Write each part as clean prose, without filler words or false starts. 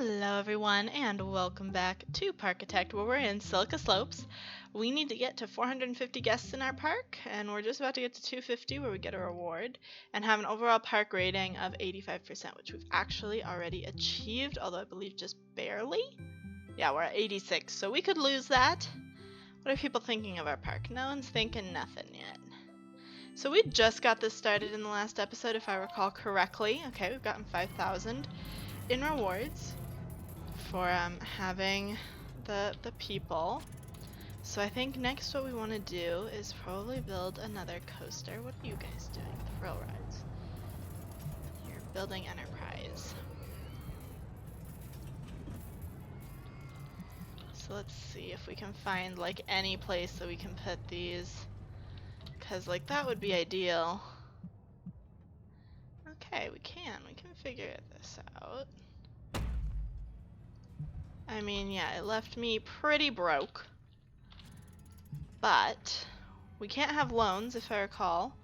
Hello everyone and welcome back to Parkitect where we're in Silica Slopes. We need to get to 450 guests in our park and we're just about to get to 250 where we get a reward and have an overall park rating of 85%, which we've actually already achieved, although I believe just barely. Yeah, we're at 86, so we could lose that. What are people thinking of our park? No one's thinking nothing yet. So we just got this started in the last episode if I recall correctly. Okay, we've gotten 5,000 in rewards for having the people. So I think next what we want to do is probably build another coaster. What are you guys doing? Thrill rides. You're building Enterprise. So let's see if we can find like any place that we can put these, because like that would be ideal. Okay, we can figure this out. I mean, yeah, it left me pretty broke. But we can't have loans, if I recall.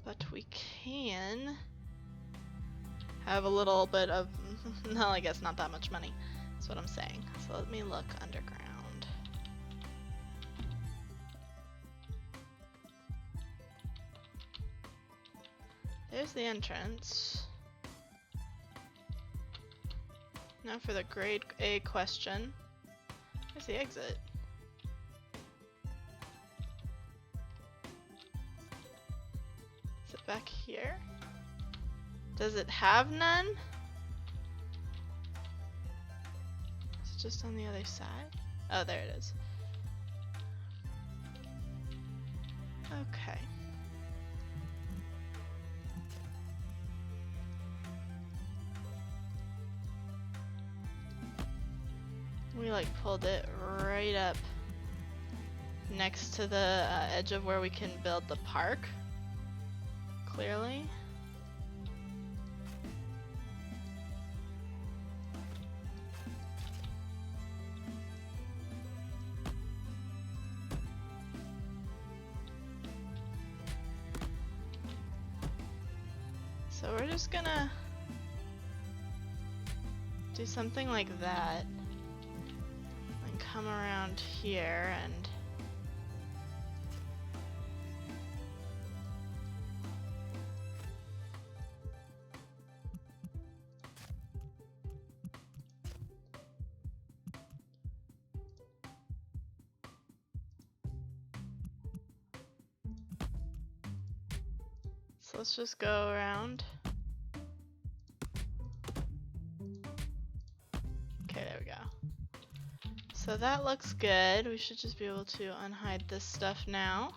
But we can have a little bit of, no, I guess not that much money. That's what I'm saying. So let me look underground. There's the entrance. Now for the grade A question. Where's the exit? Is it back here? Does it have none? Is it just on the other side? Oh, there it is. Okay. We like pulled it right up next to the edge of where we can build the park, clearly. So we're just gonna do something like that. Come around here and so let's just go around. Okay, there we go. So that looks good. We should just be able to unhide this stuff now.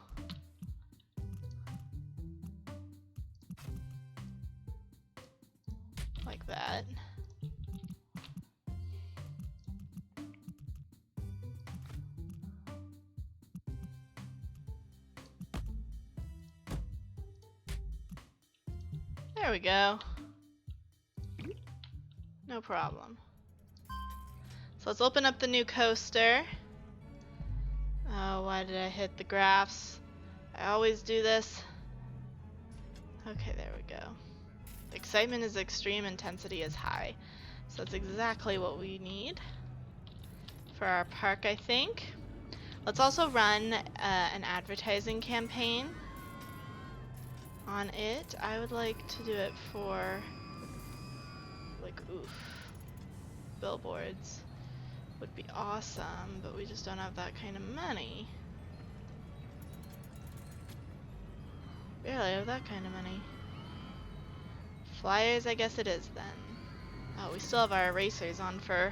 Like that. There we go. No problem. So let's open up the new coaster. Oh, why did I hit the graphs? I always do this. Okay, there we go. Excitement is extreme, intensity is high. So that's exactly what we need for our park, I think. Let's also run an advertising campaign on it. I would like to do it for, like, billboards. Would be awesome, but we just don't have that kind of money. Barely have that kind of money. Flyers, I guess it is then. Oh, we still have our erasers on for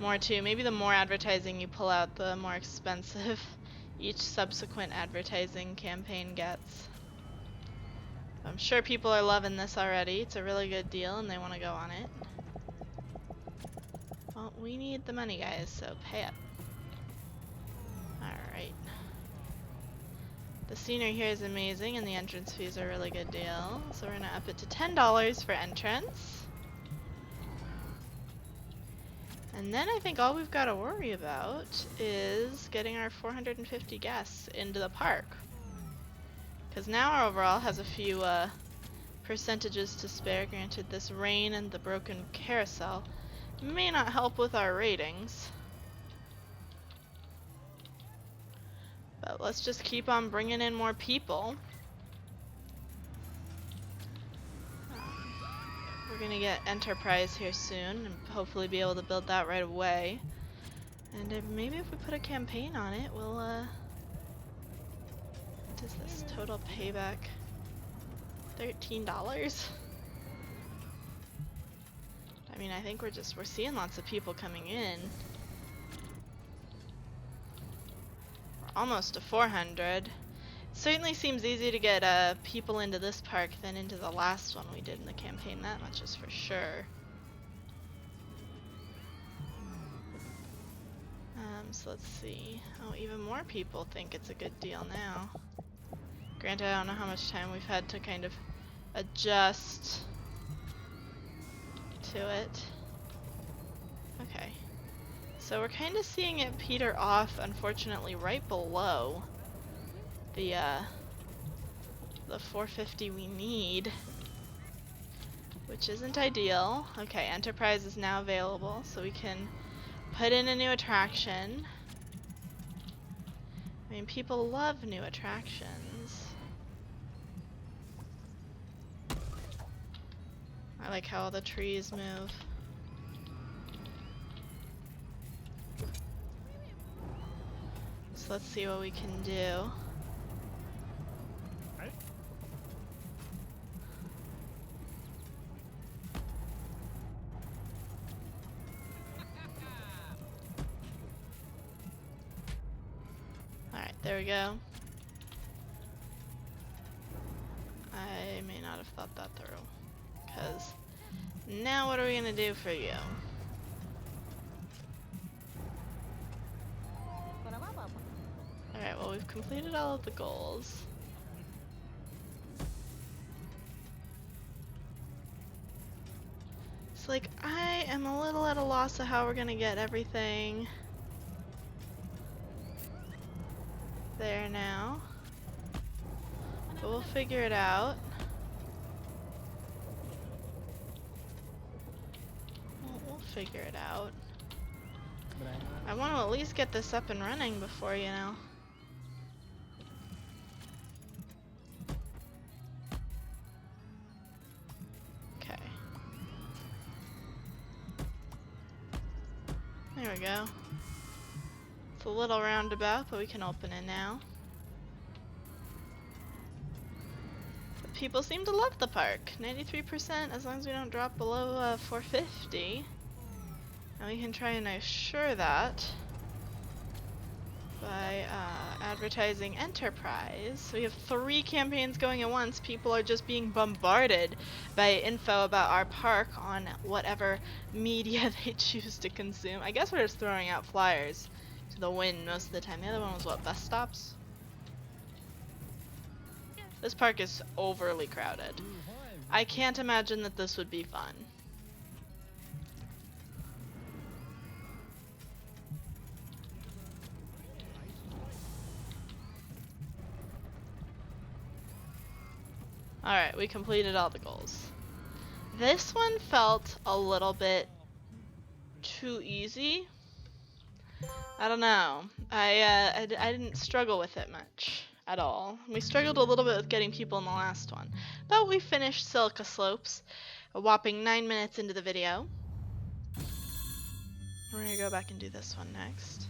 more too. Maybe the more advertising you pull out, the more expensive each subsequent advertising campaign gets. I'm sure people are loving this already. It's a really good deal and they want to go on it. Well, we need the money, guys, so pay up. Alright. The scenery here is amazing, and the entrance fees are a really good deal. So we're going to up it to $10 for entrance. And then I think all we've got to worry about is getting our 450 guests into the park. Because now our overall has a few Percentages to spare. Granted, this rain and the broken carousel may not help with our ratings. But let's just keep on bringing in more people. We're gonna get Enterprise here soon and hopefully be able to build that right away. And maybe if we put a campaign on it, we'll, what is this? Total payback. $13? I mean, I think we're seeing lots of people coming in. We're almost to 400. Certainly seems easier to get people into this park than into the last one we did in the campaign, that much is for sure. So let's see. Oh, even more people think it's a good deal now. Granted, I don't know how much time we've had to kind of adjust to it. Okay. So we're kind of seeing it peter off, unfortunately, right below the 450 we need, which isn't ideal. Okay, Enterprise is now available, so we can put in a new attraction. I mean, people love new attractions. I like how all the trees move. So let's see what we can do. Alright, there we go. I may not have thought that through. Because now what are we gonna do for you? Alright, well, we've completed all of the goals. It's like, I am a little at a loss of how we're gonna get everything there now. But we'll figure it out. We'll figure it out. I want to at least get this up and running before, you know. Okay. There we go. It's a little roundabout, but we can open it now. But people seem to love the park. 93%, as long as we don't drop below 450. And we can try and assure that by advertising Enterprise. So we have 3 campaigns going at once. People are just being bombarded by info about our park on whatever media they choose to consume. I guess we're just throwing out flyers to the wind most of the time. The other one was what, bus stops? This park is overly crowded. I can't imagine that this would be fun. Alright, we completed all the goals. This one felt a little bit too easy. I don't know. I didn't struggle with it much at all. We struggled a little bit with getting people in the last one. But we finished Silica Slopes a whopping 9 minutes into the video. We're gonna go back and do this one next.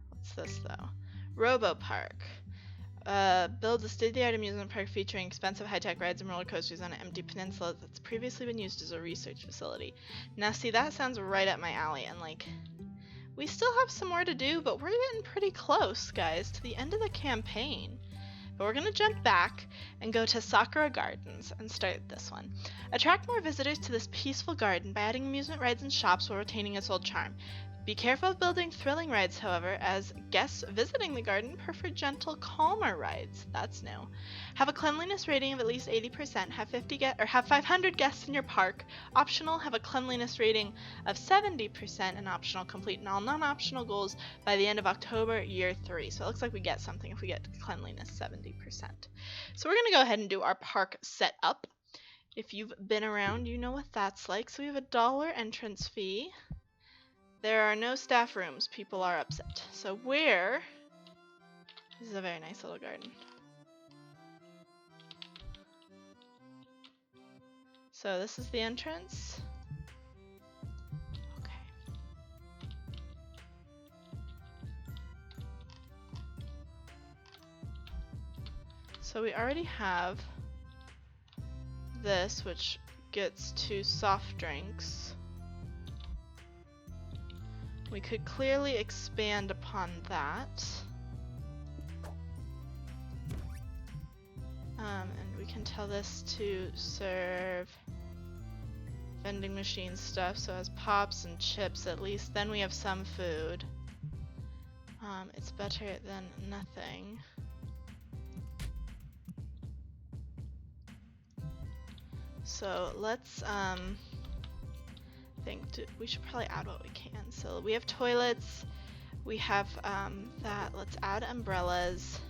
What's this though? Robo Park. Builds a state-of-the-art amusement park featuring expensive high-tech rides and roller coasters on an empty peninsula that's previously been used as a research facility. Now see, that sounds right up my alley, and like, we still have some more to do, but we're getting pretty close, guys, to the end of the campaign. But we're gonna jump back and go to Sakura Gardens and start this one. Attract more visitors to this peaceful garden by adding amusement rides and shops while retaining its old charm. Be careful of building thrilling rides, however, as guests visiting the garden prefer gentle, calmer rides. That's new. Have a cleanliness rating of at least 80%. Have 500 guests in your park. Optional, have a cleanliness rating of 70%, and optional, complete all non-optional goals by the end of October, year 3. So it looks like we get something if we get cleanliness 70%. So we're going to go ahead and do our park setup. If you've been around, you know what that's like. So we have a $1 entrance fee. There are no staff rooms. People are upset. So where... This is a very nice little garden. So this is the entrance. Okay. So we already have this, which gets 2 soft drinks. We could clearly expand upon that. And we can tell this to serve vending machine stuff, so as pops and chips at least, then we have some food. It's better than nothing. So let's we should probably add what we can. So we have toilets, we have that. Let's add umbrellas,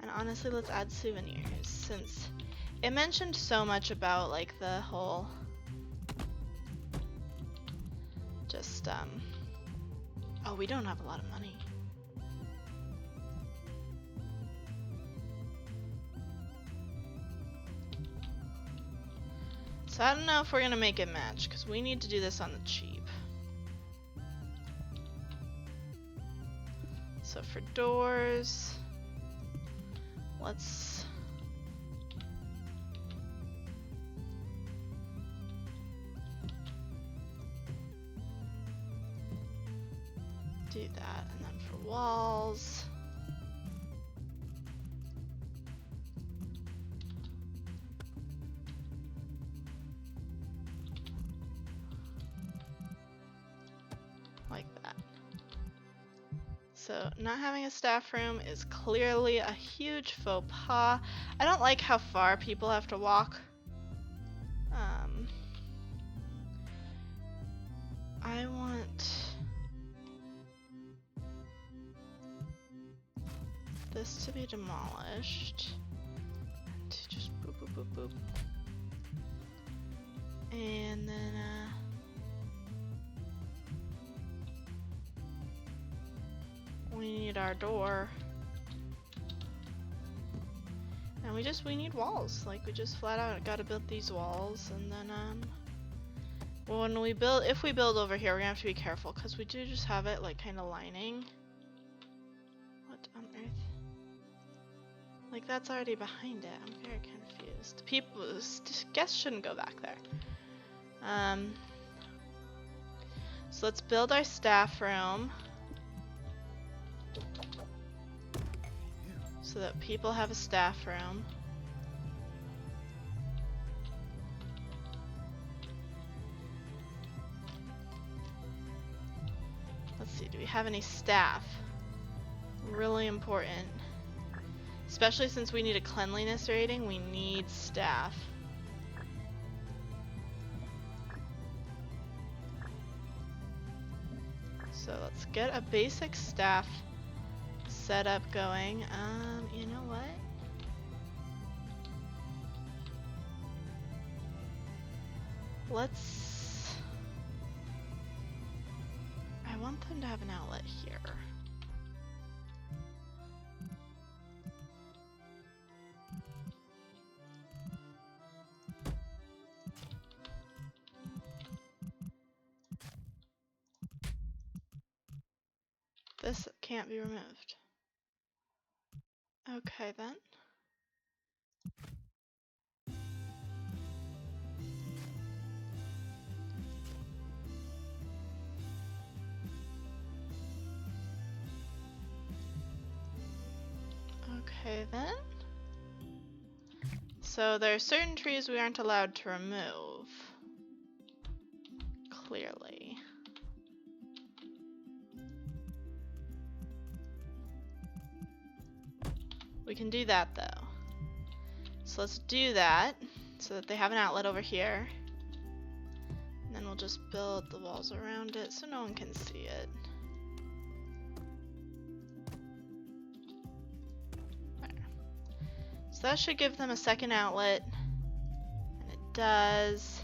and honestly let's add souvenirs, since it mentioned so much about like the whole just oh, we don't have a lot of money. So I don't know if we're gonna make it match, because we need to do this on the cheap. So for doors, let's do that, and then for walls, like that. So not having a staff room is clearly a huge faux pas. I don't like how far people have to walk. I want this to be demolished and to just boop boop boop boop, and then we need our door, and we need walls. Like, we just flat out gotta build these walls, and then well, if we build over here, we're gonna have to be careful, because we do just have it like kind of lining. What on earth? Like, that's already behind it. I'm very confused. Guests shouldn't go back there. So let's build our staff room so that people have a staff room. Let's see, do we have any staff? Really important. Especially since we need a cleanliness rating, we need staff. So let's get a basic staff setup going. You know what? I want them to have an outlet here. This can't be removed. Okay then. Okay then. So there are certain trees we aren't allowed to remove. Clearly. We can do that though. So let's do that so that they have an outlet over here. And then we'll just build the walls around it so no one can see it. There. So that should give them a second outlet. And it does.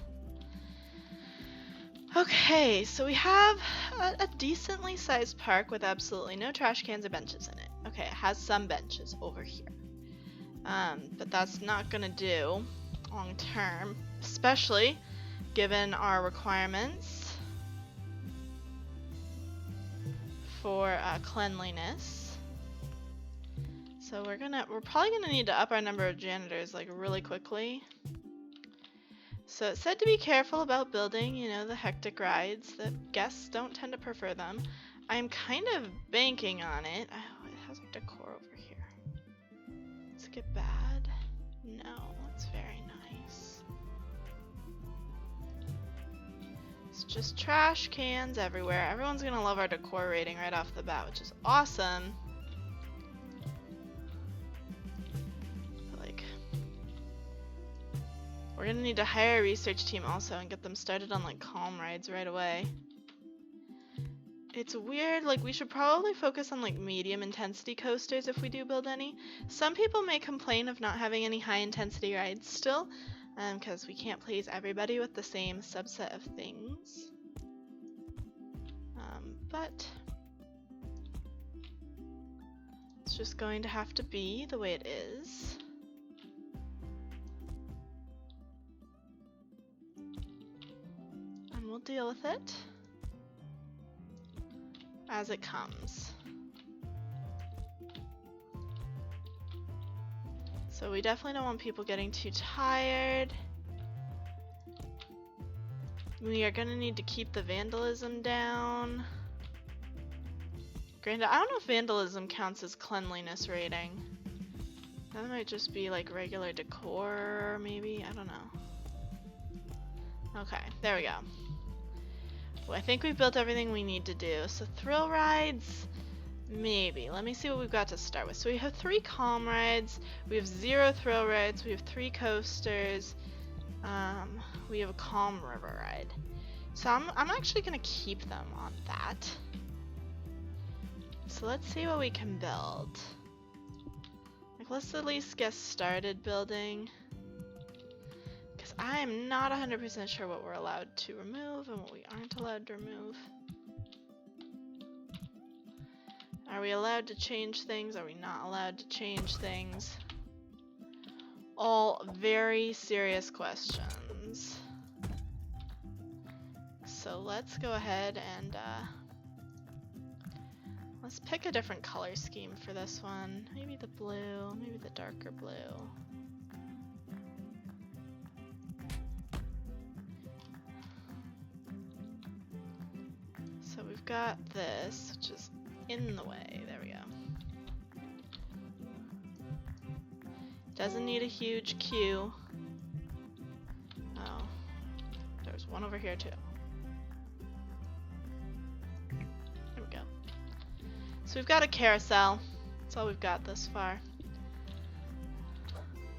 Okay, so we have a decently sized park with absolutely no trash cans or benches in it. Okay, it has some benches over here. But that's not gonna do long term, especially given our requirements for cleanliness. So we're probably gonna need to up our number of janitors like really quickly. So it said to be careful about building, you know, the hectic rides, that guests don't tend to prefer them. I'm kind of banking on it. Oh, it has like decor over here. Let's get bad. No, it's very nice. It's just trash cans everywhere. Everyone's gonna love our decor rating right off the bat, which is awesome. We're gonna need to hire a research team also and get them started on like calm rides right away. It's weird, like we should probably focus on like medium intensity coasters if we do build any. Some people may complain of not having any high intensity rides still, because we can't please everybody with the same subset of things. But it's just going to have to be the way it is. We'll deal with it as it comes. So we definitely don't want people getting too tired. We are going to need to keep the vandalism down. Granted, I don't know if vandalism counts as cleanliness rating. That might just be like regular decor, maybe? I don't know. Okay, there we go. Well, I think we've built everything we need to do. So thrill rides, maybe. Let me see what we've got to start with. So we have 3 calm rides, we have 0 thrill rides, we have 3 coasters, we have a calm river ride. So I'm actually gonna keep them on that. So let's see what we can build. Like, let's at least get started building. I'm not 100% sure what we're allowed to remove and what we aren't allowed to remove. Are we allowed to change things? Are we not allowed to change things? All very serious questions. So let's go ahead and let's pick a different color scheme for this one. Maybe the blue, maybe the darker blue. So we've got this, which is in the way. There we go. Doesn't need a huge queue. Oh, there's one over here too. There we go. So we've got a carousel. That's all we've got this far.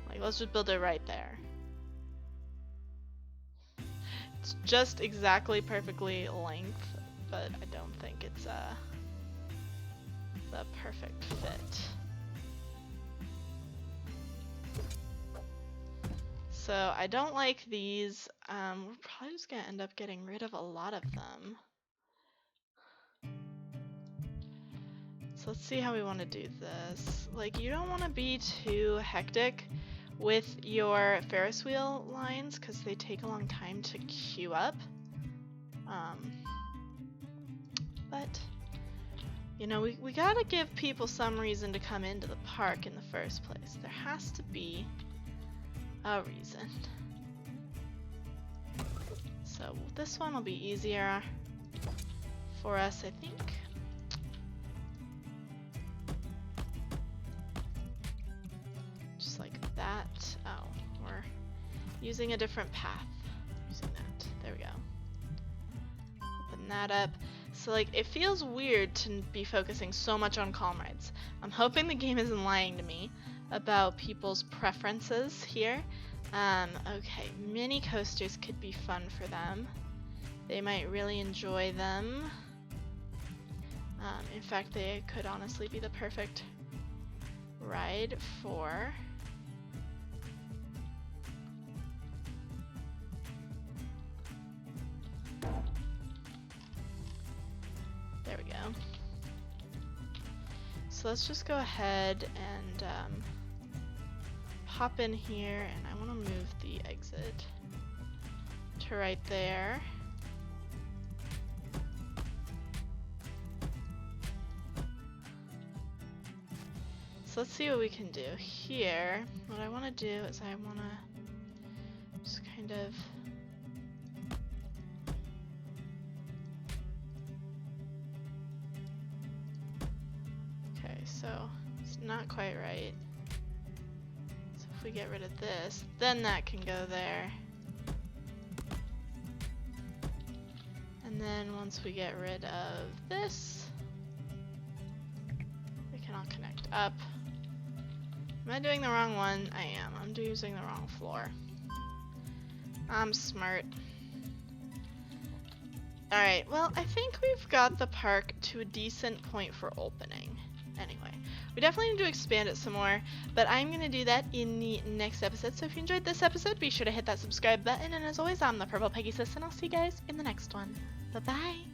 Like, let's just build it right there. It's just exactly perfectly length, but I don't think it's the perfect fit. So I don't like these. We're probably just gonna end up getting rid of a lot of them. So let's see how we want to do this. Like, you don't want to be too hectic with your Ferris wheel lines because they take a long time to queue up. But you know, we gotta give people some reason to come into the park in the first place. There has to be a reason. So this one will be easier for us, I think. Just like that. Oh, we're using a different path. Using that. There we go. Open that up. So like, it feels weird to be focusing so much on calm rides. I'm hoping the game isn't lying to me, about people's preferences here. Okay, mini coasters could be fun for them. They might really enjoy them. In fact, they could honestly be the perfect ride for there we go. So let's just go ahead and pop in here, and I want to move the exit to right there. So let's see what we can do here. What I want to do is I want to just kind of okay, so it's not quite right. So if we get rid of this, then that can go there. And then once we get rid of this, we can all connect up. Am I doing the wrong one? I am. I'm using the wrong floor. I'm smart. Alright, well, I think we've got the park to a decent point for opening. Anyway, we definitely need to expand it some more, but I'm going to do that in the next episode. So if you enjoyed this episode, be sure to hit that subscribe button. And as always, I'm the Purple Peggy Sis, and I'll see you guys in the next one. Bye-bye.